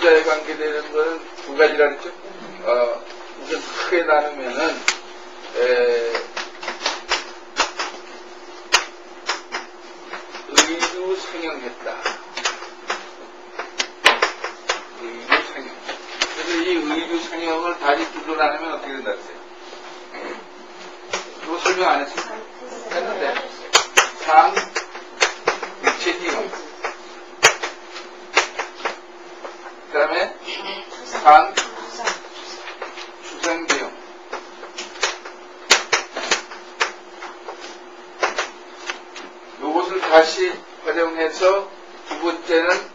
조자에 관계되는 것은 두 가지라 그랬죠. 우선 크게 나누면은 의주 상형했다. 의주 상형. 그래서 이 의주 상형을 다시 둘로 나누면 어떻게 된다 그랬어요? 그거 설명 안 했어요? 했는데 상, 체지형. 그 다음에 상, 추상비용. 요것을 다시 활용해서 두 번째는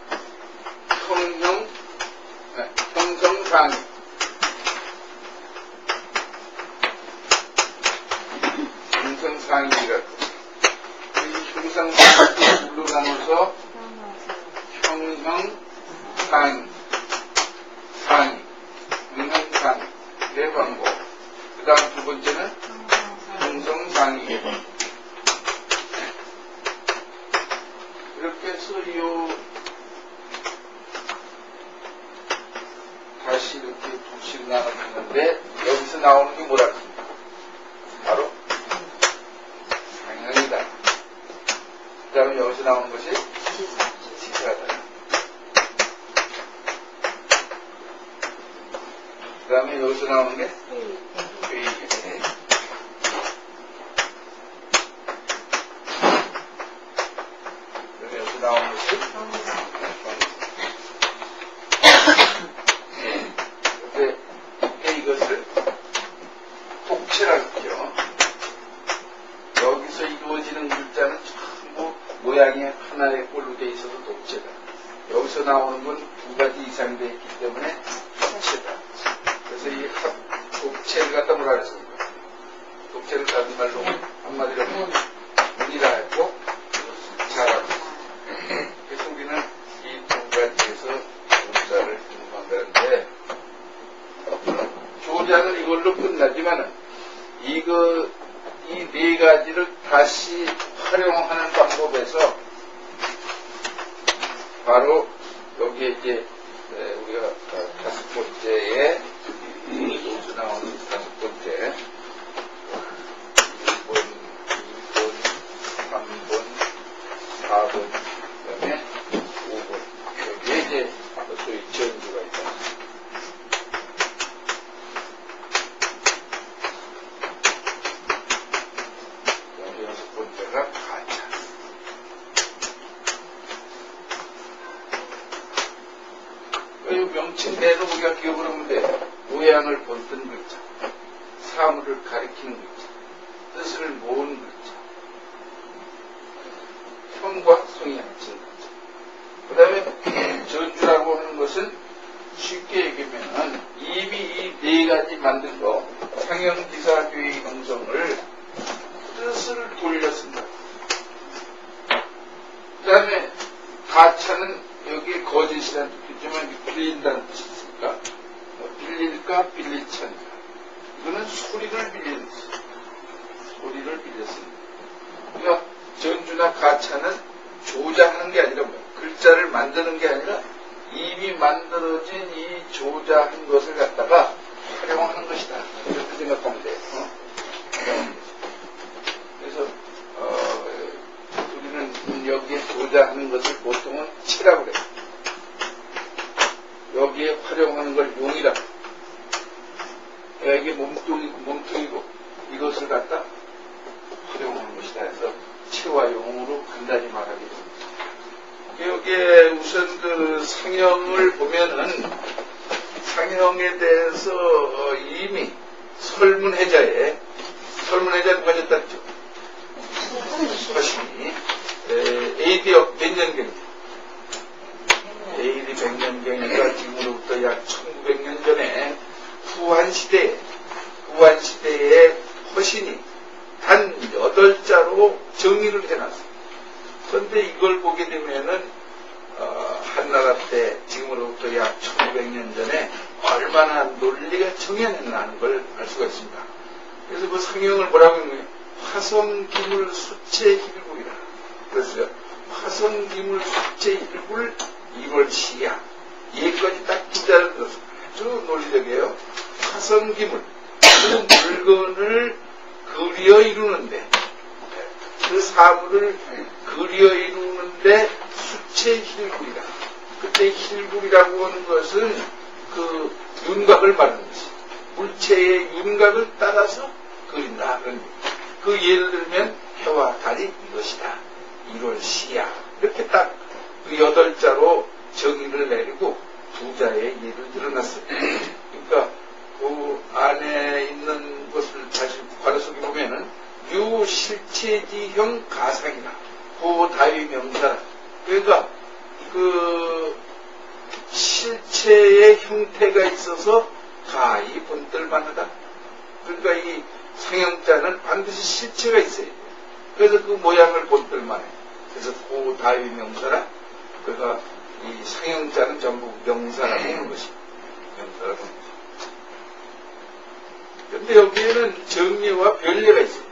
형성상위. 형성상위라고. 이 형성상위를 둘로 나눠서 형형상위. 형형상위. 네 방법. 그 다음 두 번째는 형성상위. 이렇게 해서 다시 이렇게 두씩 나눠주는데 여기서 나오는 게 뭐라 그럽니까? 바로 상형이다. 그 다음에 여기서 나오는 것이 지사다. 그 다음에 여기서 나오는 게 회의다. 여기서 나오는 것이 이것을 독체라고 하죠. 여기서 이루어지는 글자는 전부 모양이 하나의 꼴로 되어 있어서 독체다. 여기서 나오는 건 두 가지 이상이 되어 있기 때문에 합체다. 그래서 이 독체를 갖다 뭐라 그랬습니까? 독체를 다른 말로 한마디로 운이라 했고 자라고. 그래서 우리는 이 두 가지에서 운자를 공부한다는데 조작은 이걸로 끝나지만은 이 네 가지를 다시 활용하는 방법에서 바로 여기에 이제 우리가 다섯 번째에 여기서 나오는 다섯 번째 1번, 2번, 3번, 4번, 그 다음에 5번 여기에 이제 소위 전주가 있다. 여섯 번째가 가차. 명칭대로 우리가 기억을 하면 돼. 모양을 본뜬 글자, 사물을 가리키는 글자, 뜻을 모은 글자, 형과 성이 합친 글자. 그 다음에 전주라고 하는 것은 쉽게 얘기하면 이미 이 네 가지 만든 거, 상형지사 교의 형성을 뜻을 돌려 쓴다. 그 다음에 가차는 여기 거짓이라는 뜻이지만 빌린다는 뜻이 있습니까? 빌릴까 빌리찬가. 이거는 소리를 빌리는 뜻. 소리를 빌렸습니다. 그러니까 전주나 가차는 조작하는 게 아니라 뭐야? 글자를 만드는 게 아니라 이미 만들어진 이 조작한 것을 갖다가 활용하는 것이다. 이렇게 생각하면 돼요. 그래서 우리는 여기에 조작하는 것을 보통은 치라고 그래요. 여기에 활용하는 걸 용이라고. 이게 몸뚱이고 이것을 갖다 활용하는 것이다 해서 치와 용으로 간단히 말하게 됩니다. 여기에 우선 그 상형을 보면은 상형에 대해서 이미 설문해자에 누가 졌다 했죠? 서신이 AD 몇 년경이죠? AD 100년경이니까 지금으로부터 약 1900년 전에 후한시대에 허신이 단 8자로 정의를 해놨어요. 그런데 이걸 보게 되면은 한나라 때 지금으로부터 약 1900년 전에 얼마나 논리가 정연했나는 걸 알 수가 있습니다. 그래서 그 상형을 뭐라고 하는 화성기물 수체일굴이라 그랬어요. 화성기물 수체일굴 2월 시야. 여기까지 딱 특성기물, 그 물건을 그려 이루는데, 그 사물을 그려 이루는데 수체 힐굴이다. 그때 힐굴이라고 하는 것은 그 윤곽을 말하는 것이 물체의 윤곽을 따라서 그린다. 그 예를 들면 해와 달이 이것이다. 1월 시야. 이렇게 딱 그 8자로 정의를 내리고 부자의 예를 들어놨어요. 그러니까 그 안에 있는 것을 다시 가로 속에 보면은 유실체지형 가상이다. 그 다위 명사라. 그러니까 그 실체의 형태가 있어서 가히 본뜰만하다. 그러니까 이 상형자는 반드시 실체가 있어야 돼요. 그래서 그 모양을 본뜰만해. 그래서 그 다위 명사라. 그러니까 이 상형자는 전부 명사라고 하는 것이 명사라고 하는 것이. 근데 여기에는 정례와 별례가 있어요.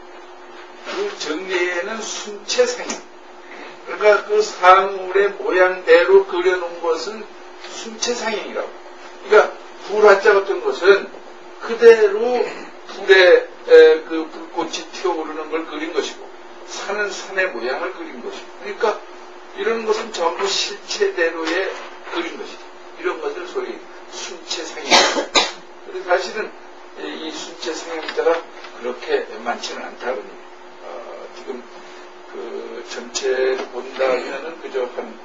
그 정례에는 순체상형. 그러니까 그 사물의 모양대로 그려놓은 것은 순체상형이라고. 그러니까 불화자 같은 것은 그대로 불에 그 불꽃이 튀어오르는 걸 그린 것이고 산은 산의 모양을 그린 것이고. 그러니까 이런 것은 전부 실체대로의 그린 것이죠. 이런 것을 소위 순체상형이라고. 그런데 사실은 이 순체상형자가 그렇게 많지는 않다고 합니다. 지금 그 전체를 본다 하면은 그저 한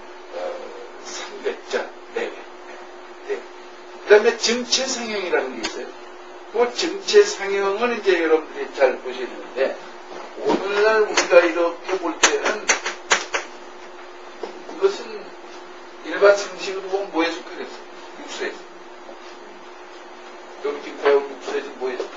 300자 내외. 네. 그 다음에 정체상형이라는 게 있어요. 그 정체상형은 이제 여러분들이 잘 보셔야 되는데, 오늘날 우리가 이렇게 볼 때는 이것은 일반 상식으로 보면 뭐에 속하겠어요? 육수에. 여기 지금 배운 육수에 지금 뭐에 속하죠?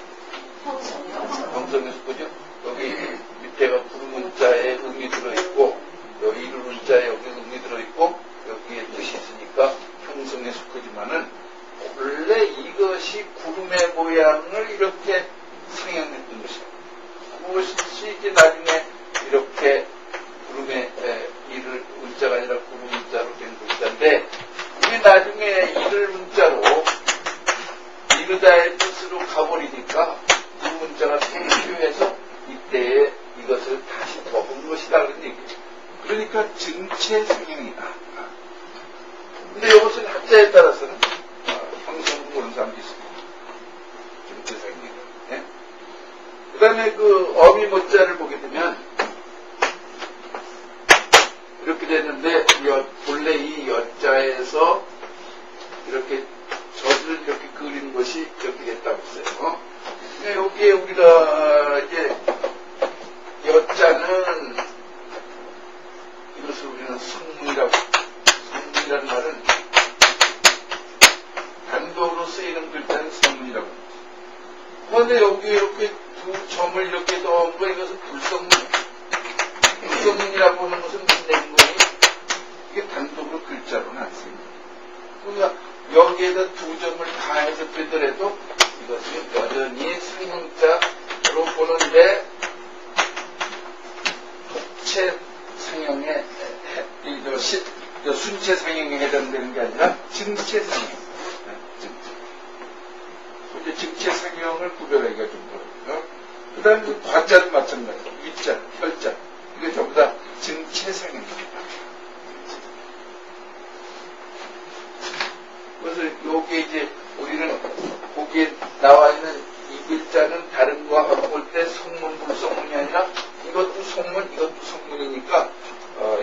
형성에 속하죠? 여기 밑에가 구문자에 음이 들어있고, 여기 이루문자에 여기 음이 들어있고, 여기에 뜻이 있으니까 형성에 속하지만은, 원래 이것이 구름의 모양을 이렇게 상형했던 것이에요. 그것이 이제 나중에 이렇게 구름의 이를 문자가 아니라 구름 문자로 된 글자인데, 이게 나중에 이를 문자로 이르다의 뜻으로 가버리니까 그 문자가 생표해서 이때에 이것을 다시 먹은 것이다 그런 얘기예요. 그러니까 정체상형이다. 근데 이것은 학자에 따라서는 형성 그런 사람도 있습니다. 정체상형이다. 네? 그 다음에 그 어미 모자를 보게 되면 이렇게 됐는데, 본래 이 여자에서 이렇게 젖을 이렇게 그린 것이 이렇게 됐다고 했어요. 여기에 우리가 이제 여자는 이것을 우리는 성문이라고, 성문이라는 말은 단독으로 쓰이는 글자는 성문이라고 합니다. 그런데 여기에 이렇게 두 점을 이렇게 넣은 거, 이것은 불성문이에요. 불성문이라고 하는 것은 무슨 얘기인 거니? 이게 단독으로 글자로는 안 쓰입니다. 그러니까 여기에다 두 점을 다 해서 빼더라도 이것은 여전히 상형자로 보는데, 독체 상형에, 순체 상형에 해당되는 게 아니라 증체 상형. 이제 증체 상형을 구별하기가 좀 어렵고요. 그 다음에 그 과자도 마찬가지고, 위자, 혈자. 이게 전부 다 증체 상형입니다. 그래서 여기에 이제 우리는 거기에 나와 있는 이 글자는 다른 거와 볼 때 성문, 불성문이 아니라 이것도 성문, 이것도 성문이니까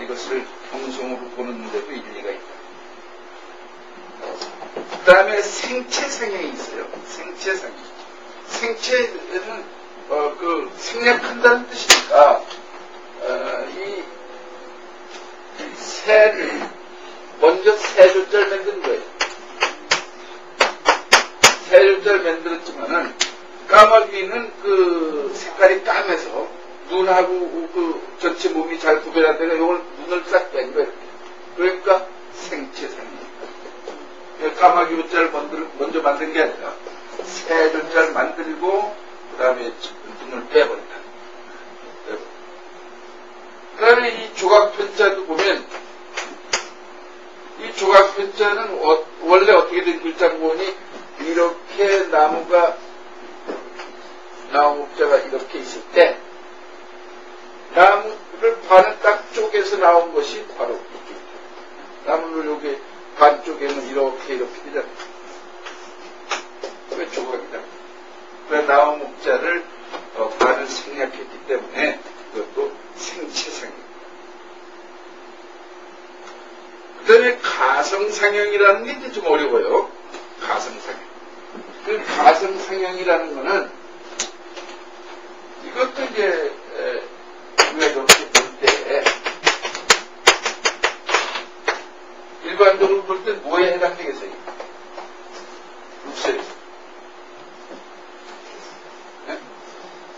이것을 형성으로 보는 데도 일리가 있다. 그 다음에 생체상형이 있어요. 생체상형. 생체는 그 생략한다는 뜻이니까 이 새를 먼저 새줄자를 만든 거예요. 새줄자를 만들었지만은 까마귀는 그 색깔이 까매서 눈하고 그 전체 몸이 잘 구별 안 되니까 이걸 눈을 싹 뺀 거예요. 그러니까 생체상형. 까마귀 우자를 먼저 만든 게 아니라 새줄자를 만들고 그 다음에 눈을 빼버린다. 그 다음에 이 조각편자도 보면 이 조각편자는 원래 어떻게 된 글자고 보니 이렇게 나무가 나무목자가 이렇게 있을 때 나무를 반을 딱 쪼개서 나온 것이 바로 이쪽. 나무를 여기 반 쪼개면 이렇게 되잖아요. 그게 조각이다. 그 나무목자를 반을 생략했기 때문에 그것도 생체상형. 그 다음에 가성상형이라는 게 이제 좀 어려워요. 가성상형. 그 가성상형이라는 거는 이것도 이제 우리가 이렇게 볼 때 일반적으로 볼 때 뭐에 해당되겠어요? 글쎄요. 네?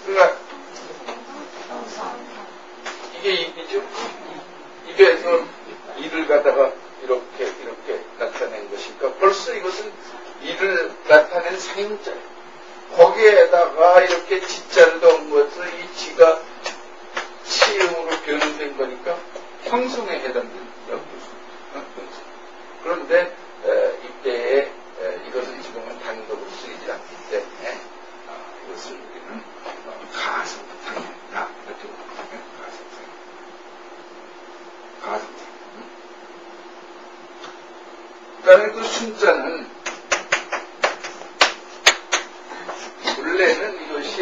그러니까 이게 입이죠. 입에서 이를 갖다가 이렇게 나타낸 것이니까 벌써 이것은 이를 나타낸 상형자예요. 거기에다가 이렇게 지자를 넣은 것을 이 지가 치음으로 변형된 거니까 형성에 해당된다고 볼 수 있습니다. 그런데 이때에 이것을 지금은 단독으로 쓰이지 않기 때문에 이것을 우리는 가성상형이다 이렇게 봅니다. 가성상형. 그 다음에 그 순자는 원래는 이것이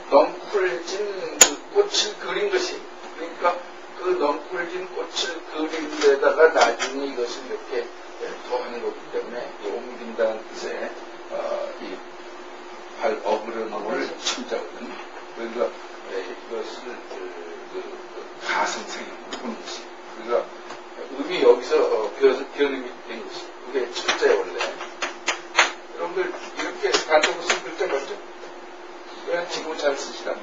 넝쿨진 꽃을 그린 것이, 그러니까 그 넝쿨진 꽃을 그린 데다가 나중에 이것을 이렇게 더하는 거기 때문에 옮긴다는 뜻의 이 발 어그려 놓을 춘자거든요. 그러니까 이것을 가성상형으로 보는 것이. 그러니까 음이 여기서 변음이 된 것이. 그게 춘자예요, 원래. 여러분들 이렇게 단독으로 쓴 글자 맞죠? 그냥 지금은 잘 쓰시라.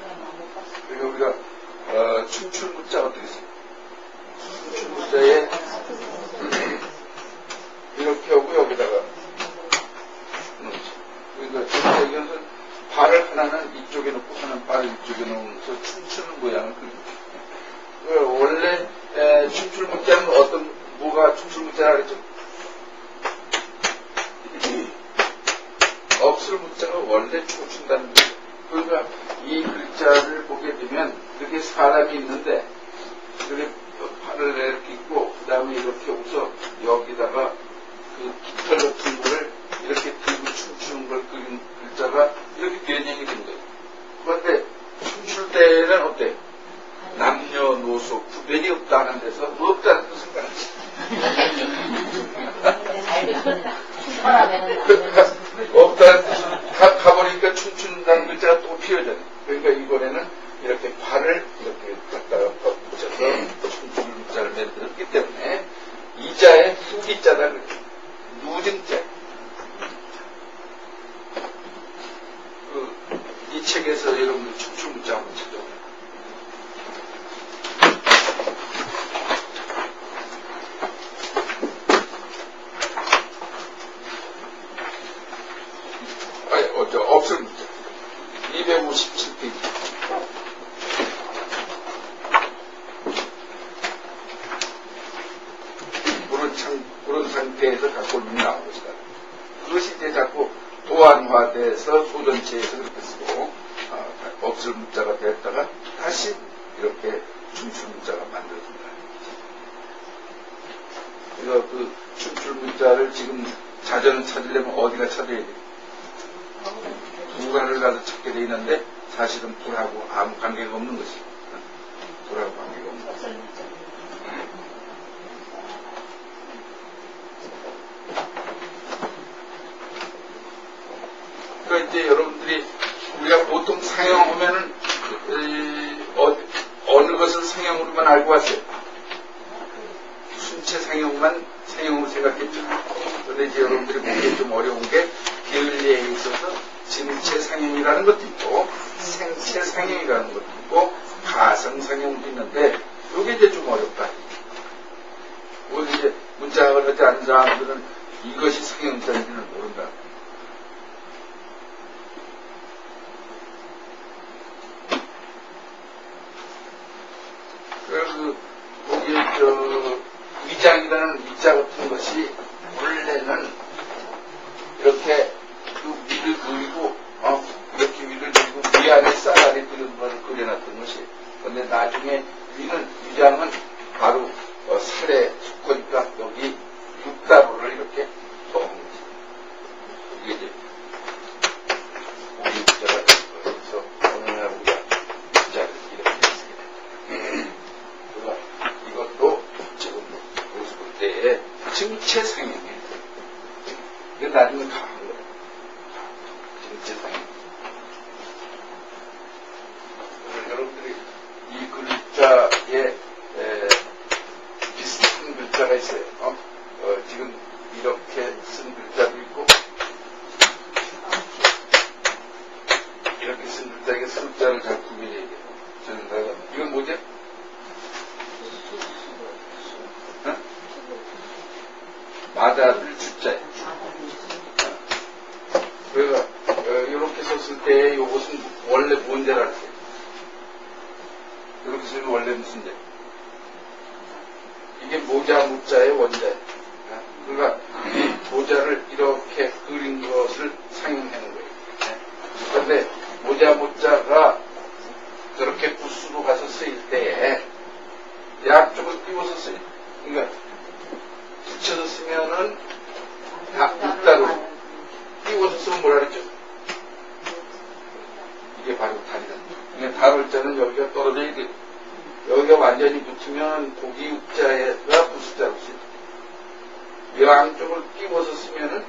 그러니까 우리가 춤출 문자 어떻게 써요? 춤출 문자에 이렇게 하고 여기다가 넣죠. 그러니까 이것은 발을 하나는 이쪽에 놓고 하나는 발을 이쪽에 놓으면서 춤추는 모양을 그립니다. 원래 춤출 문자는 뭐가 춤출 문자라 그랬죠? 없을 문자가 원래 춤춘다는 거죠. 그러니까 이 글자를 보게 되면 그게 사람이 있는데 그게 팔을 이렇게 있고 그 다음에 이렇게 해서 여기다가 그 깃털 같은 거를 이렇게 들고 춤추는 걸 그린 글자가 이렇게 변형이 된 거예요. 그런데 춤출 때는 어때? 남녀노소 구별이 없다는 데서 없다는 뜻을 가르쳐. 없다는 뜻을 가버리니까 춤춘다는 글자가 또 피어잖아요. 그러니까 이번에는 이렇게 발을 이렇게 갖다가 붙여서 춤추는 글자를 만들었기 때문에 이자의 후기자다 그랬죠. 누증자. 이 책에서 여러분들 춤출 문자 한번 찾아보세요. 없을 문자. 257페이지. 그런 상태에서 갖고 있는 나온 것이다. 그것이 이제 자꾸 도안화돼서 소전체에서 그렇게 쓰고, 없을 문자가 됐다가 다시 이렇게 춤출 문자가 만들어진다. 그래서 그 춤출 문자를 지금 자전을 찾으려면 어디가 찾아야 돼? 불화를 가서 찾게 돼 있는데 사실은 불하고 아무 관계가 없는 것이. 불하고 관계가 없는 것이. 그러니까 이제 여러분들이 우리가 보통 상형하면은 어느 것을 상형으로만 알고 왔어요. 순체 상형만 상형으로 생각했죠. 그런데 이제 여러분들이 보기에 좀 어려운 게 계열리에 있어서 진체 상형이라는 것도 있고 생체 상형이라는 것도 있고 가성 상형도 있는데 이게 이제 좀 어렵다. 오늘 이제 문자학을 하지 않은 사람들은 이것이 상형자인지는 모른다. 그래서 거기에 위장이라는 위자 같은 것이 원래는 이렇게 그 위를 그리고 이렇게 위를 들고 위 안에 쌀알이 들은 걸 그려놨던 것이. 근데 나중에 위는 위장은 바로 살에 숙고니까 여기 육다로를 이렇게 넣은 거지. 이게 이제 우리 육자가 여기서 어느 날 우리가 육자를 이렇게 했습니다. 그러니까 이것도 지금 모습 볼 때에 증체 상형이에요. 이게 나중에 다 한 거예요. 증체 상형. 여러분들이 이 글자에 비슷한 글자가 있어요. 지금 이렇게 쓴 글자도 있고 이렇게 쓴 글자에게 숫자를 잘 구별해야 돼요. 저는 이건 뭐죠? 마다들 주자예요. 그래서 이렇게 썼을 때 이것은 원래 뭔 죄를 할게요. 이렇게 쓰면 원래 무슨 죄? 이게 모자 무자의 원자예요. 그러니까 이 모자를 이렇게 그린 것을 상용하는 거예요. 그런데 모자 무자가 저렇게 붓으로 가서 쓰일 때에 양쪽을 띄워서 쓰요. 그러니까 붙여서 쓰면은 육다로 띄워서 쓰면 뭐라 그랬죠? 이게 바로 달이다. 그러니까 달을자는 여기가 떨어져야 돼. 여기가 완전히 붙으면 고기 육자가 부숫자로 쓰여. 양쪽을 끼워서 쓰면은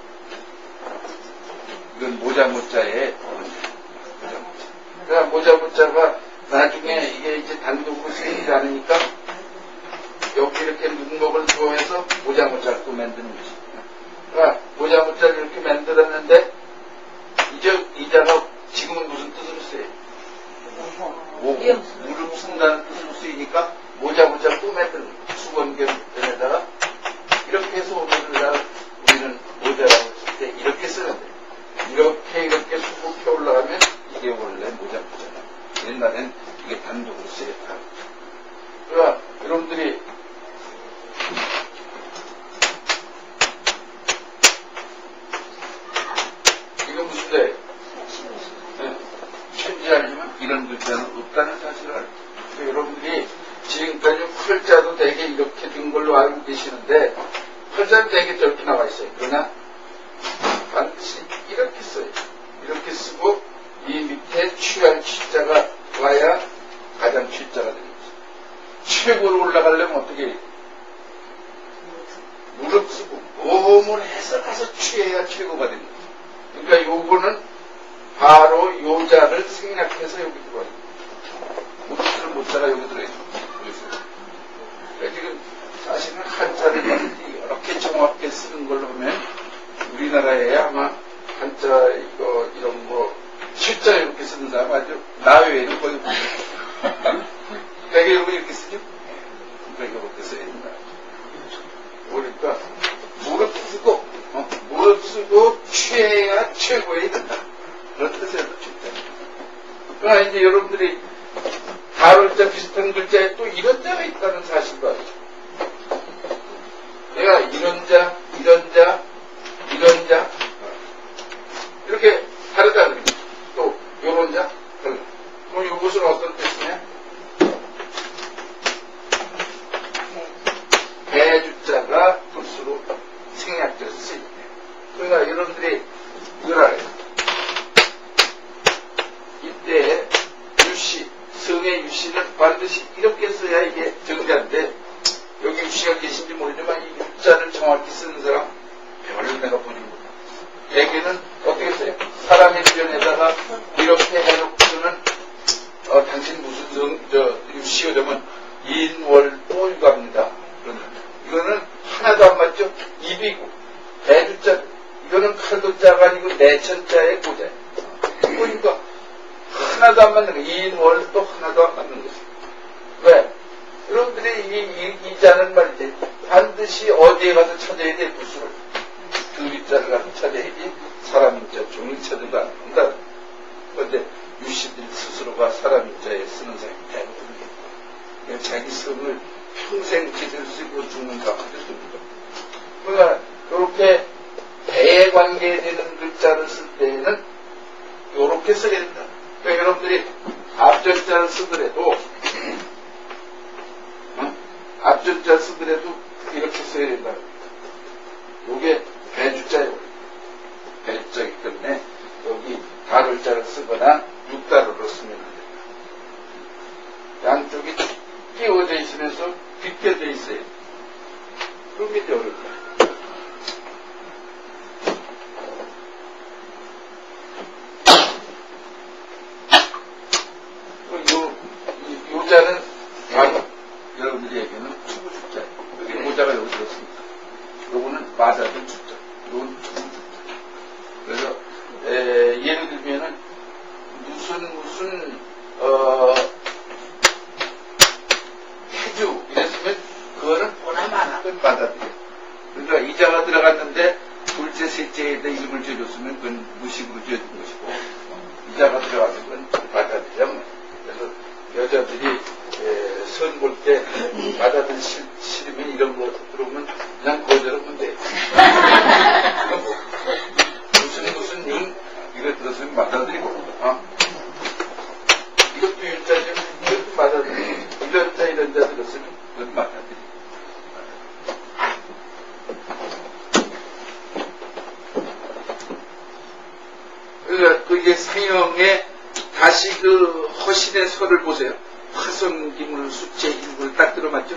이건 모자 모자에 그러니까 모자 모자가 나중에 이게 이제 단독으로 쓰이지 않으니까 여기 이렇게 눈목을 주어해서 모자 모자를 또 만드는 거지. 그러니까 모자 모자를 이렇게 만들었는데 이자가 지금은 무슨 뜻으로 쓰여요? 무릎 쓴다는 뜻으로 쓰이니까 모자 모자 또 만드는 수건견에다가 이렇게 해서 오늘날 우리는 모자라고 했을 때 이렇게 쓰는데 이렇게 수북해 올라가면 이게 원래 모자 모자다. 옛날엔 이게 단독으로 쓰였다. 그러니까 여러분들이 이건 무슨 데 천지아니면 이런 글자는 없다는 사실을 알고 여러분들이 지금까지 활자도 되게 이렇게 된 걸로 알고 계시는데 활자는 되게 저렇게 나와 있어요. 그러나 반드시 이렇게 써요. 이렇게 쓰고 이 밑에 취할 취자가 와야 가장 취자가 되는 거죠. 최고로 올라가려면 어떻게 해요? 무릎 쓰고 몸을 해서 가서 취해야 최고가 됩니다. 그러니까 요거는 바로 요자를 생략해서 여기 들어와요. 무릎을 못 자가 여기 들어있어요. 그러니까 지금 사실은 한자를 이렇게 정확하게 쓰는 걸로 보면 우리나라에 아마 한자 이런 거 실자 이렇게 쓰는 사람 아주 나 외에는 거의 없어요. 되게 이렇게 쓰죠? 그러니까 이렇게 써야 된다. 그러니까 무릎 쓰고 취해야 최고에 된다. 그런 뜻에서 출자. 그러나 이제 여러분들이 다룰자 비슷한 글자에 또 이런 자가 있다는 사실도 알죠. 내가 이런 자 이렇게 다르다는 거죠. 또 요런 자 달라. 그럼 이것은 어떤 뜻이냐? 대주자가 불수로 생략돼서 쓰입니다. 그러니까 여러분들이 이걸 알아요. 이때 유씨, 성의 유씨는 반드시 이렇게 써야 이게 정자인데 여기 유씨가 계신지 모르지만 이 유자를 정확히 쓰는 사람 별로 내가 보지 못해. 대개는 어떻게 써요? 사람의 주변에다가 이렇게 해놓고는 당신 무슨 유씨가 되면 인월도 유갑니다. 이거는 하나도 안 맞죠? 입이고 대주자 이거는 칼도자가 아니고 내천자의 고자예요. 그러니까 하나도 안 맞는 거예요. 인월도 하나도 안 맞는 것이에요. 왜? 여러분들이 이 자는 말이지 반드시 어디에 가서 찾아야 될 부수를 두리자를 가서 찾아야지 사람인자 종일자들도 안 한다. 그런데 유씨들 스스로가 사람인자에 쓰는 사람이 대부분이에요. 자기 성을 평생 제대로 쓰고 죽는가 하겠습니다. 그러니까 이렇게 대관계되는 글자를 쓸 때에는 이렇게 써야 됩니다. 그게 이제 어렵다. 요자는 바로 여러분들이 얘기하는 추구축자. 여기 모자가 여기 들었습니다. 요거는 맞아준 축자. 요건 추구축자. 그래서 예를 들면은 무슨 해주 이랬으면 그거는 보나마나 그건 받아들여. 그러니까 이자가 들어갔는데 둘째 셋째에다 이름을 지어줬으면 그건 무식으로 지어준 것이고 이자가 들어가서 그건 받아들여. 그래서 여자들이 선 볼 때 받아들이 싫으면 이런 거 들어오면 그냥 거절하면 돼. 무슨 윤 이거 들었으면 받아들이고 이것도 윤자지만 이것도 받아들이고 이런 자 들었으면 그것도 받아들이고. 그러니까 그게 상형에 다시 그 허신의 설을 보세요. 화성기물 수체 일부를 딱 들어맞죠.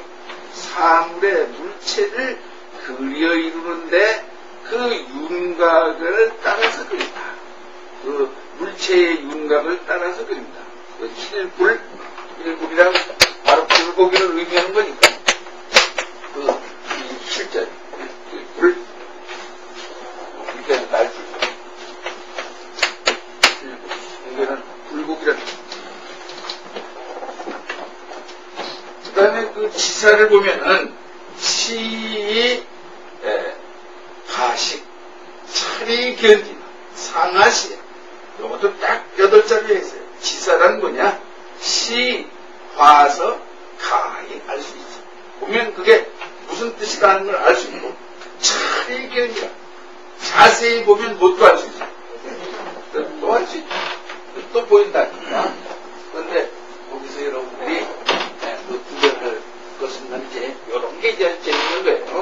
사물의 물체를 그려 이루는데 그 윤곽을 따라서 그린다. 그 물체의 윤곽을 따라서 그린다. 그 일불이란 바로 불고기를 의미하는 거니까. 그 실제 불 이렇게 날줄 이거는 불고기란. 그 다음에 그 지사를 보면은 시이 가식, 차리 견디나, 상하시 이것도 딱 8자리에 있어요. 지사란 뭐냐? 시, 화서, 가히 알 수 있어. 보면 그게 무슨 뜻이다 하는 걸 알 수 있고 차리 견디나 자세히 보면 뭣도 알 수 있어. 또 알 수 있다. 또 보인다니까. 그런데 거기서 여러분들이 구별할 것은 이제 이런 게 이제 재밌는 거예요.